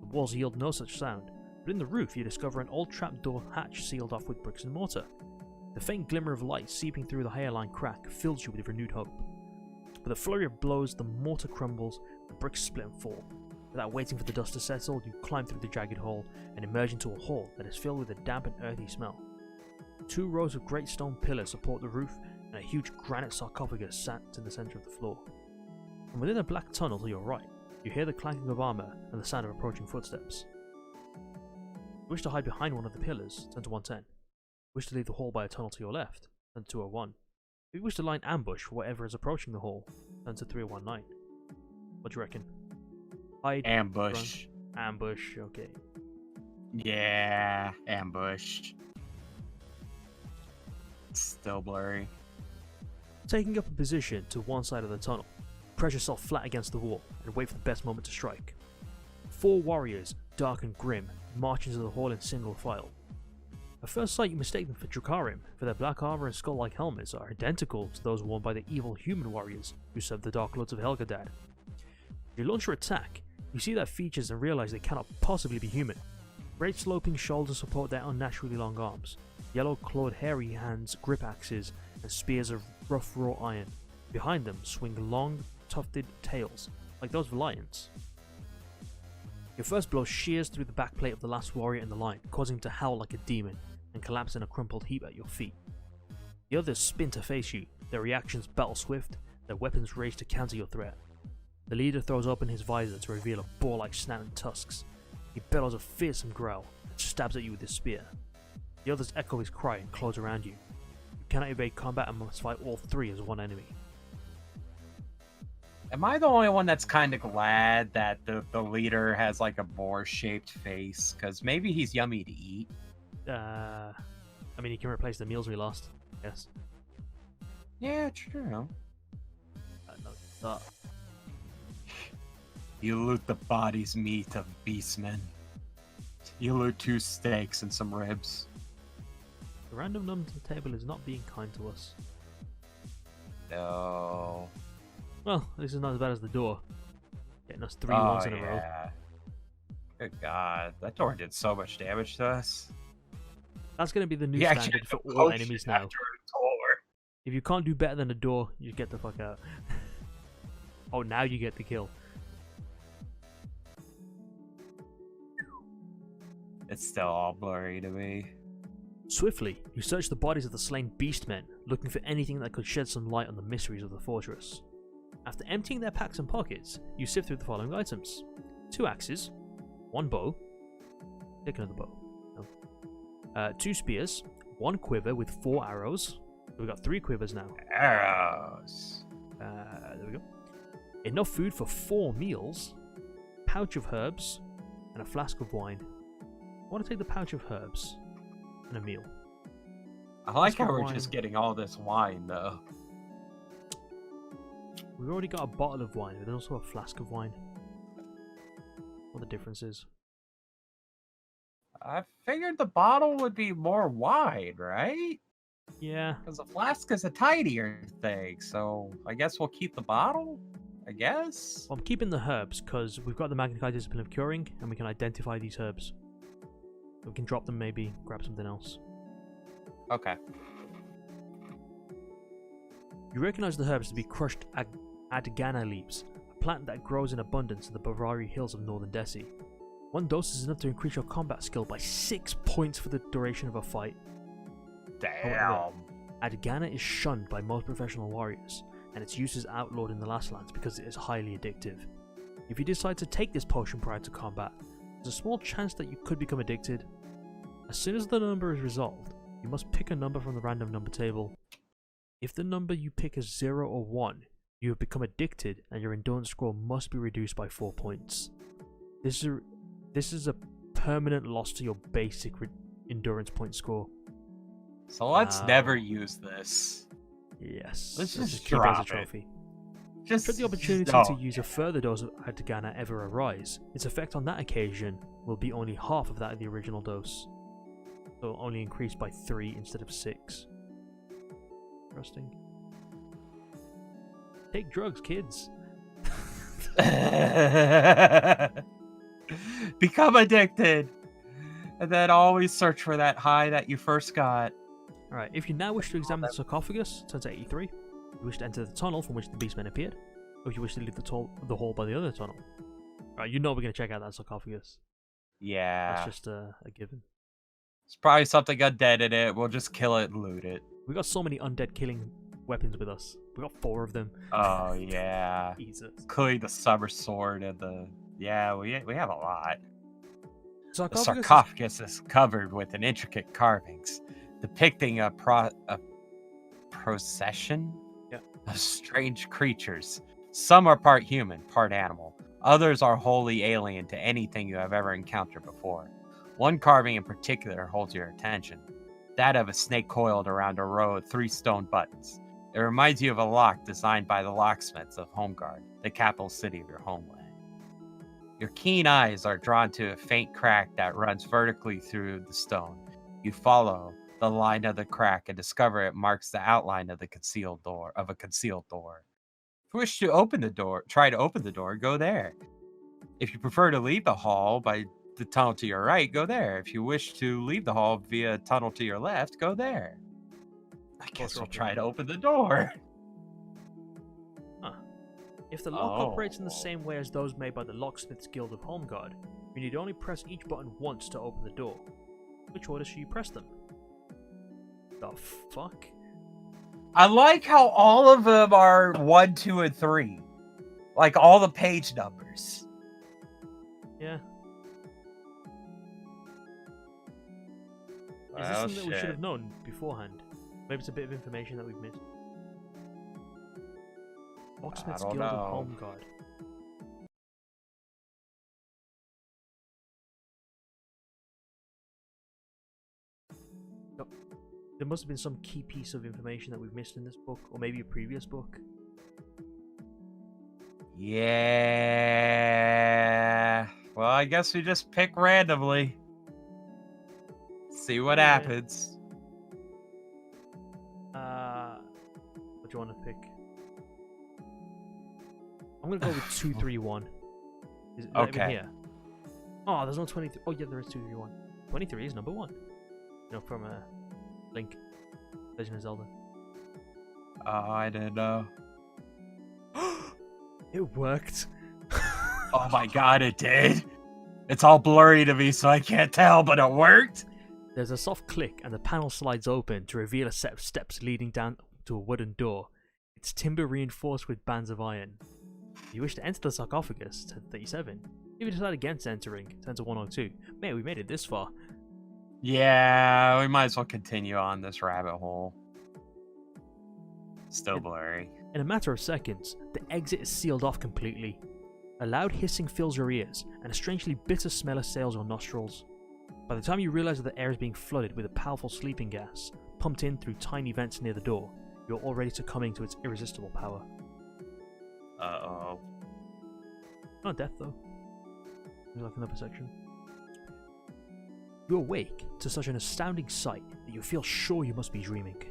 The walls yield no such sound, but in the roof you discover an old trapdoor hatch sealed off with bricks and mortar. The faint glimmer of light seeping through the hairline crack fills you with renewed hope. With a flurry of blows, the mortar crumbles, the bricks split and fall. Without waiting for the dust to settle, you climb through the jagged hole and emerge into a hall that is filled with a damp and earthy smell. 2 rows of great stone pillars support the roof, and a huge granite sarcophagus sat in the centre of the floor. From within a black tunnel to your right, you hear the clanking of armour and the sound of approaching footsteps. If you wish to hide behind one of the pillars, turn to 110. If you wish to leave the hall by a tunnel to your left, turn to 201. If you wish to line ambush for whatever is approaching the hall, turn to 3019. What do you reckon? Hide, Ambush. run, ambush, okay. Yeah, ambush. Still blurry. Taking up a position to one side of the tunnel, press yourself flat against the wall and wait for the best moment to strike. 4 warriors, dark and grim, march into the hall in single file. At first sight you mistake them for Drukarim, for their black armor and skull-like helmets are identical to those worn by the evil human warriors who serve the Dark Lords of Helgadad. As you launch your attack, you see their features and realize they cannot possibly be human. Great sloping shoulders support their unnaturally long arms. Yellow-clawed hairy hands grip axes and spears of rough raw iron. Behind them swing long, tufted tails, like those of lions. Your first blow shears through the backplate of the last warrior in the line, causing him to howl like a demon and collapse in a crumpled heap at your feet. The others spin to face you, their reactions battle swift, their weapons raise to counter your threat. The leader throws open his visor to reveal a boar-like snout and tusks. He bellows a fearsome growl and stabs at you with his spear. The others echo his cry and close around you. You cannot evade combat and must fight all 3 as one enemy. Am I the only one that's kind of glad that the leader has like a boar-shaped face? Because maybe he's yummy to eat. I mean, he can replace the meals we lost. Yes. Yeah, true. No, You loot the body's meat of beastmen. You loot 2 steaks and some ribs. the random number to the table is not being kind to us. No. Well, this is not as bad as the door. Getting us 3 ones in a row. Good God, that door did so much damage to us. That's going to be the new Yeah, standard for actually, all enemies now. after a door. If you can't do better than a door, you get the fuck out. Oh, now you get the kill. It's still all blurry to me. Swiftly, you search the bodies of the slain beastmen, looking for anything that could shed some light on the mysteries of the fortress. After emptying their packs and pockets, you sift through the following items. 2 axes, 1 bow, take another bow, no. 2 spears, 1 quiver with 4 arrows, so we've got 3 quivers now. Arrows. There we go. Enough food for 4 meals, pouch of herbs and a flask of wine. I want to take the pouch of herbs and a meal. I like Flask how of we're wine. just getting all this wine, though. We've already got a bottle of wine, but there's also a flask of wine. What the difference is? I figured the bottle would be more wide, right? Yeah. Because the flask is a tidier thing, so I guess we'll keep the bottle? I guess? Well, I'm keeping the herbs because we've got the Magnified Discipline of Curing and we can identify these herbs. We can drop them, maybe grab something else. Okay. You recognize the herbs to be crushed Adgana leaves, a plant that grows in abundance in the Bavari hills of northern Desi. One dose is enough to increase your combat skill by 6 points for the duration of a fight. Damn. Adgana is shunned by most professional warriors, and its use is outlawed in the Last Lands because it is highly addictive. If you decide to take this potion prior to combat, there's a small chance that you could become addicted. As soon as the number is resolved, you must pick a number from the random number table. If the number you pick is 0 or 1, you have become addicted and your endurance score must be reduced by 4 points. This is a permanent loss to your basic endurance point score. So let's never use this. Yes. Let's just keep it as a drop it. trophy. Just Should the opportunity no. to use a further dose of Adgana ever arise, its effect on that occasion will be only half of that of the original dose. So only increased by 3 instead of 6. Interesting. Take drugs, kids. Become addicted. And then always search for that high that you first got. Alright, if you now wish to examine the sarcophagus, turn to 83. If you wish to enter the tunnel from which the beastmen appeared, or if you wish to leave the hall by the other tunnel. Alright, you know we're going to check out that sarcophagus. Yeah. That's just a given. It's probably something undead in it. We'll just kill it and loot it. We got so many undead killing weapons with us. We got 4 of them. Oh, yeah. Jesus. Including the summer sword and the... Yeah, we have a lot. The Sarcophagus sarcophagus is covered with an intricate carvings depicting a procession of strange creatures. Some are part human, part animal. Others are wholly alien to anything you have ever encountered before. One carving in particular holds your attention. That of a snake coiled around a row of 3 stone buttons. It reminds you of a lock designed by the locksmiths of Homeguard, the capital city of your homeland. Your keen eyes are drawn to a faint crack that runs vertically through the stone. You follow the line of the crack and discover it marks the outline of a concealed door. If you wish to open the door, try to open the door, go there. If you prefer to leave the hall by the tunnel to your right, go there. If you wish to leave the hall via tunnel to your left, go there. I guess we'll try to open the door. Huh. If the lock operates in the same way as those made by the Locksmiths Guild of Homeguard, you need only press each button once to open the door. Which order should you press them? The fuck? I like how all of them are 1, 2, and 3. Like all the page numbers. Yeah. Is this something that we should have known beforehand? Maybe it's a bit of information that we've missed. Locksmiths Guild of Homeguard. There must have been some key piece of information that we've missed in this book, or maybe a previous book. Yeah. Well, I guess we just pick randomly. See what happens. What do you want to pick? I'm gonna go with 231. Is it even here? Oh, there's no 23. Oh yeah, there is 231. 23 is number 1. You know, from Link, Legend of Zelda. Oh, I didn't know. It worked. Oh my god, it did. It's all blurry to me, so I can't tell, but it worked. There's a soft click, and the panel slides open to reveal a set of steps leading down to a wooden door. It's timber reinforced with bands of iron. If you wish to enter the sarcophagus, turn to 37. If you decide against entering, turn to 102. Man, we made it this far. Yeah, we might as well continue on this rabbit hole. Still blurry. In a matter of seconds, the exit is sealed off completely. A loud hissing fills your ears, and a strangely bitter smell assails your nostrils. By the time you realize that the air is being flooded with a powerful sleeping gas, pumped in through tiny vents near the door, you're already succumbing to its irresistible power. Uh-oh. Not death, though. There's like another section. You awake to such an astounding sight that you feel sure you must be dreaming.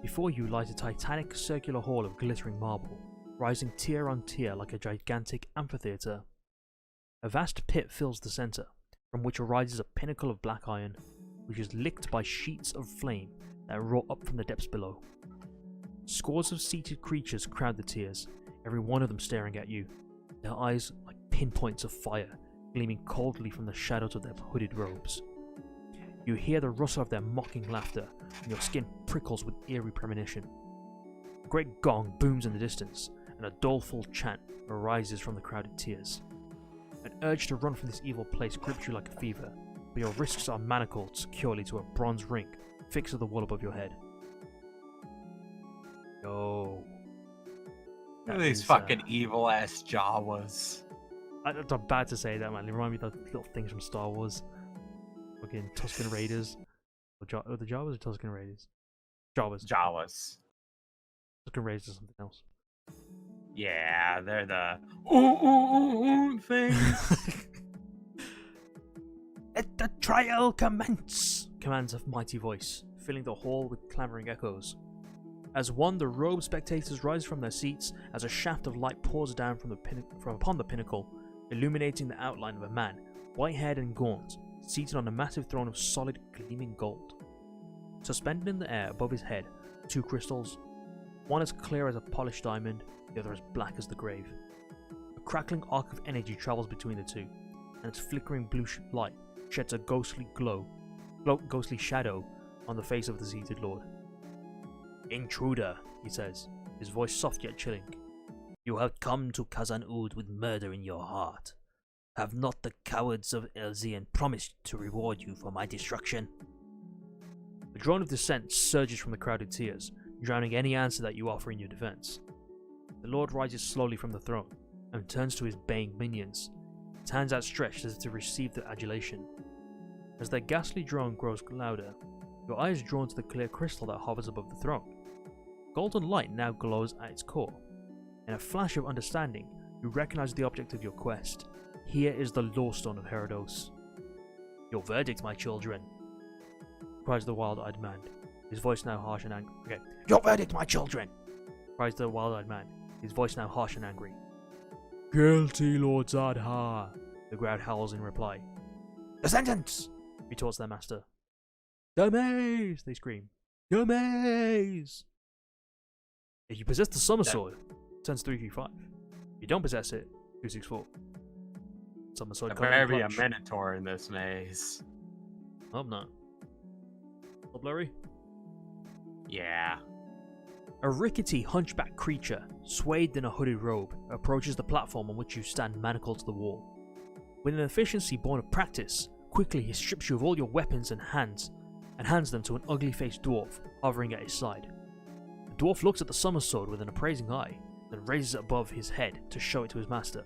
Before you lies a titanic circular hall of glittering marble, rising tier on tier like a gigantic amphitheatre. A vast pit fills the centre, from which arises a pinnacle of black iron, which is licked by sheets of flame that roar up from the depths below. Scores of seated creatures crowd the tiers, every one of them staring at you, their eyes like pinpoints of fire, gleaming coldly from the shadows of their hooded robes. You hear the rustle of their mocking laughter, and your skin prickles with eerie premonition. A great gong booms in the distance, and a doleful chant arises from the crowded tiers. An urge to run from this evil place grips you like a fever, but your wrists are manacled securely to a bronze ring fixed to the wall above your head. Yo. Look at these fucking evil-ass Jawas. I'm bad to say that, man. They remind me of the little things from Star Wars. Fucking Tusken Raiders. The Jawas or Tusken Raiders? Jawas. Tusken Raiders or something else. Yeah, they're the ooh things. Let the trial commence! Commands a mighty voice, filling the hall with clamouring echoes. As one, the robed spectators rise from their seats as a shaft of light pours down from upon the pinnacle, illuminating the outline of a man, white-haired and gaunt, seated on a massive throne of solid, gleaming gold. Suspended in the air above his head, two crystals, one as clear as a polished diamond, the other as black as the grave. A crackling arc of energy travels between the two, and its flickering blue light sheds a ghostly shadow on the face of the seated lord. "Intruder," he says, his voice soft yet chilling. "You have come to Khazan-Ud with murder in your heart. Have not the cowards of Elzian promised to reward you for my destruction?" A drone of dissent surges from the crowded tiers, drowning any answer that you offer in your defense. The Lord rises slowly from the throne and turns to his baying minions, his hands outstretched as if to receive the adulation. As their ghastly drone grows louder, your eye is drawn to the clear crystal that hovers above the throne. Golden light now glows at its core. In a flash of understanding, you recognize the object of your quest. Here is the Lorestone of Herdos. "Your verdict, my children," cries the wild-eyed man, his voice now harsh and angry. Okay. "Your verdict, my children," cries the wild-eyed man, his voice now harsh and angry. "Guilty, Lord Zahda," the crowd howls in reply. "The sentence!" retorts their master. "The maze!" they scream. "The maze!" If you possess the Summer Sword, it turns 335. If you don't possess it, 264. Summer Sword. There better be a Minotaur in this maze. I hope not. All blurry? Yeah. A rickety hunchback creature, swathed in a hooded robe, approaches the platform on which you stand manacled to the wall. With an efficiency born of practice, quickly he strips you of all your weapons and hands them to an ugly-faced dwarf hovering at his side. The dwarf looks at the Summer Sword with an appraising eye, then raises it above his head to show it to his master.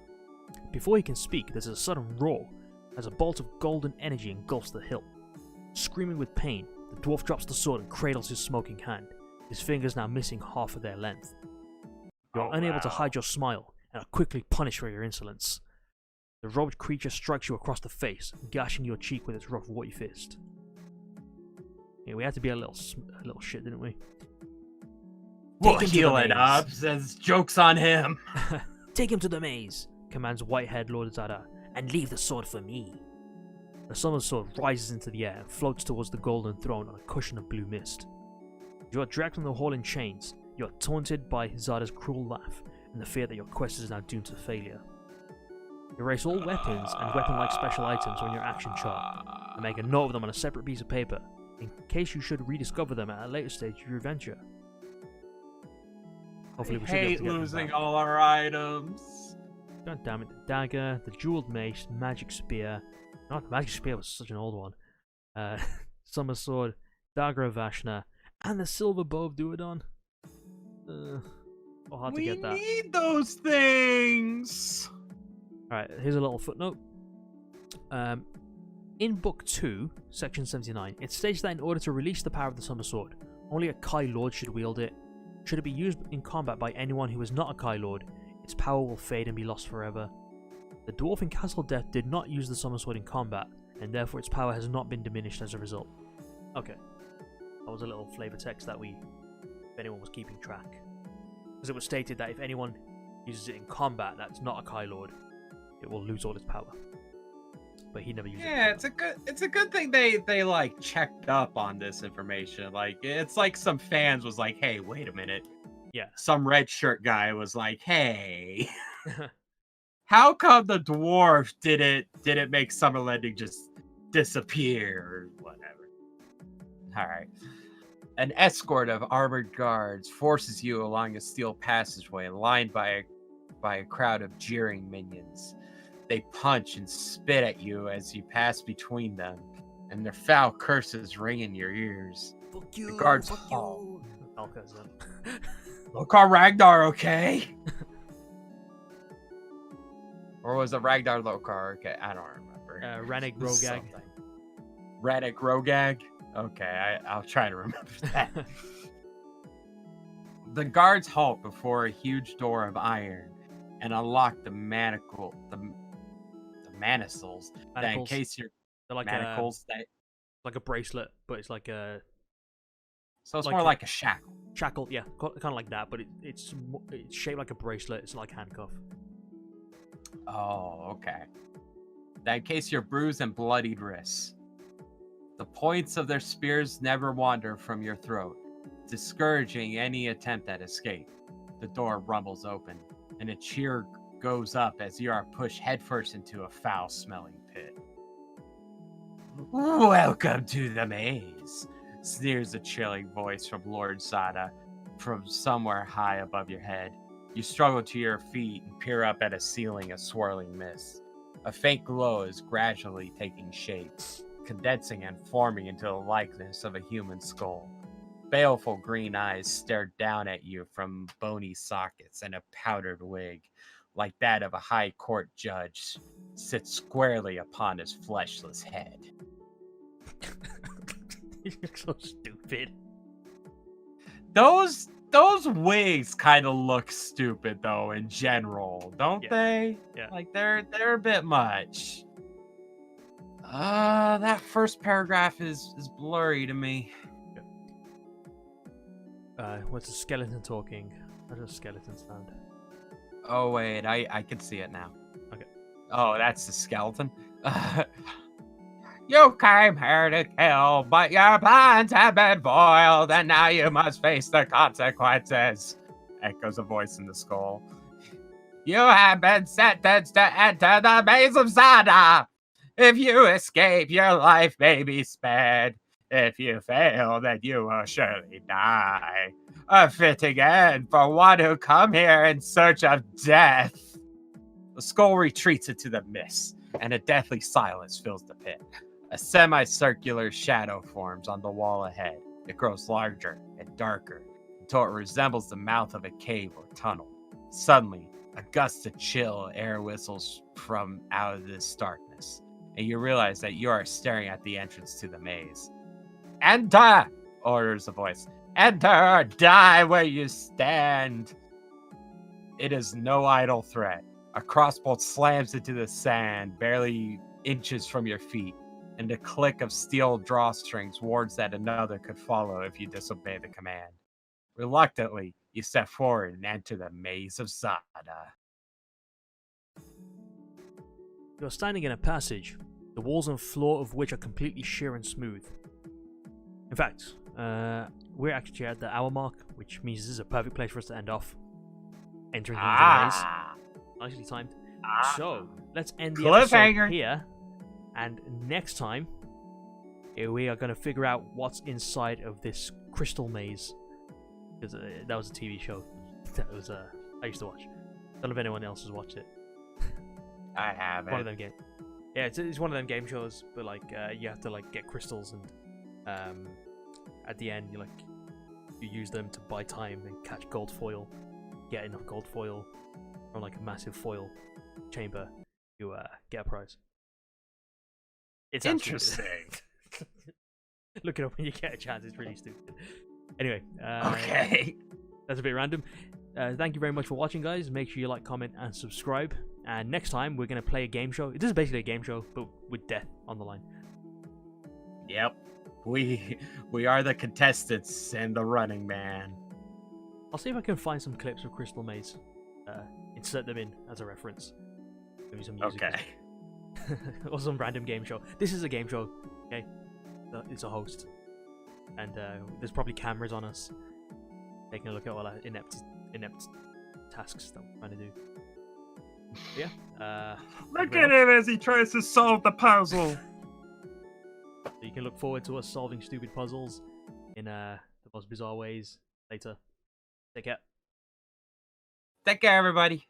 Before he can speak, there's a sudden roar as a bolt of golden energy engulfs the hilt. Screaming with pain, the dwarf drops the sword and cradles his smoking hand, his fingers now missing half of their length. You are unable to hide your smile and are quickly punished for your insolence. The robed creature strikes you across the face, gashing your cheek with its rough warty fist. Yeah, we had to be a little shit, didn't we? We'll heal it up, says joke's on him. "Take him to the maze," commands white-haired Lord Zahda, "and leave the sword for me." The Summer Sword rises into the air and floats towards the golden throne on a cushion of blue mist. You are dragged from the hall in chains. You are taunted by Zahda's cruel laugh and the fear that your quest is now doomed to failure. Erase all weapons and weapon-like special items on your action chart and make a note of them on a separate piece of paper in case you should rediscover them at a later stage of your adventure. Hopefully we should be able to get them losing back. all our items. God damn it, the dagger, the jeweled mace, magic spear. Not the magic spear was such an old one. Summer Sword, dagger of Vashna, and the silver bow of Duodon. Hard to get that. We need those things. Alright, here's a little footnote. In Book 2, Section 79, it states that in order to release the power of the Summer Sword, only a Kai Lord should wield it. Should it be used in combat by anyone who is not a Kai Lord, its power will fade and be lost forever. The dwarf in Castle Death did not use the Summer Sword in combat, and therefore its power has not been diminished as a result. Okay. That was a little flavor text that if anyone was keeping track. Because it was stated that if anyone uses it in combat that's not a Kai Lord, it will lose all its power. But he never used it. Yeah, it's a good thing they like checked up on this information. Like it's like some fans was like, hey, wait a minute. Yeah. Some red shirt guy was like, hey, how come the dwarf didn't make Summer Landing just disappear or whatever? Alright. An escort of armored guards forces you along a steel passageway lined by a crowd of jeering minions. They punch and spit at you as you pass between them, and their foul curses ring in your ears. Fuck you, the guards fuck haul. you. Look on Ragnar, okay? Or was it Ragnar Lokar? Okay, I don't remember. Rannig Rogag. Rannig Rogag? Okay, I'll try to remember that. The guards halt before a huge door of iron and unlock the manacles that in case you're like manacles that like a bracelet, but it's like a so it's more like a shackle. Shackle, yeah, kind of like that, but it's shaped like a bracelet. It's like handcuff. Oh, okay. That in case you're bruised and bloodied wrists. The points of their spears never wander from your throat, discouraging any attempt at escape. The door rumbles open, and a cheer goes up as you are pushed headfirst into a foul-smelling pit. Welcome to the maze, sneers a chilling voice from Lord Zahda from somewhere high above your head. You struggle to your feet and peer up at a ceiling of swirling mist. A faint glow is gradually taking shape, condensing and forming into the likeness of a human skull. Baleful green eyes stare down at you from bony sockets, and a powdered wig, like that of a high court judge, sits squarely upon his fleshless head. You're so stupid. Those wigs kind of look stupid though in general, don't they? Yeah. Like they're a bit much. That first paragraph is blurry to me. What's a skeleton talking? How does a skeleton sound? Oh wait, I can see it now. Okay. Oh, that's the skeleton. You came here to kill, but your plans have been foiled, and now you must face the consequences. Echoes a voice in the skull. You have been sentenced to enter the Maze of Zahda. If you escape, your life may be spared. If you fail, then you will surely die. A fitting end for one who come here in search of death. The skull retreats into the mist, and a deathly silence fills the pit. A semicircular shadow forms on the wall ahead. It grows larger and darker until it resembles the mouth of a cave or tunnel. Suddenly, a gust of chill air whistles from out of this darkness, and you realize that you are staring at the entrance to the maze. Enter! Orders the voice. Enter or die where you stand. It is no idle threat. A crossbolt slams into the sand, barely inches from your feet, and a click of steel drawstrings warns that another could follow if you disobey the command. Reluctantly, you step forward and enter the Maze of Zahda. You're standing in a passage, the walls and floor of which are completely sheer and smooth. In fact, we're actually at the hour mark, which means this is a perfect place for us to end off. Entering into the maze. Nicely timed. So, let's end the episode here. And next time, we are going to figure out what's inside of this crystal maze. Because that was a TV show that was I used to watch. Don't know if anyone else has watched it. I haven't. One of them games. Yeah, it's one of them game shows, but like you have to like get crystals, and at the end you use them to buy time and catch gold foil. Get enough gold foil from like a massive foil chamber, you get a prize. It's Interesting. Look it up when you get a chance. It's really stupid. Anyway, Okay. that's a bit random. Thank you very much for watching, guys. Make sure you like, comment, and subscribe. And next time we're gonna play a game show. This is basically a game show, but with death on the line. Yep. We are the contestants and the running man. I'll see if I can find some clips of Crystal Maze. Insert them in as a reference. Maybe some music. Okay. Or some random game show. This is a game show. Okay, it's a host, and there's probably cameras on us, taking a look at all our inept tasks that we're trying to do. But yeah. Look at him as he tries to solve the puzzle. So you can look forward to us solving stupid puzzles in the most bizarre ways later. Take care. Take care, everybody.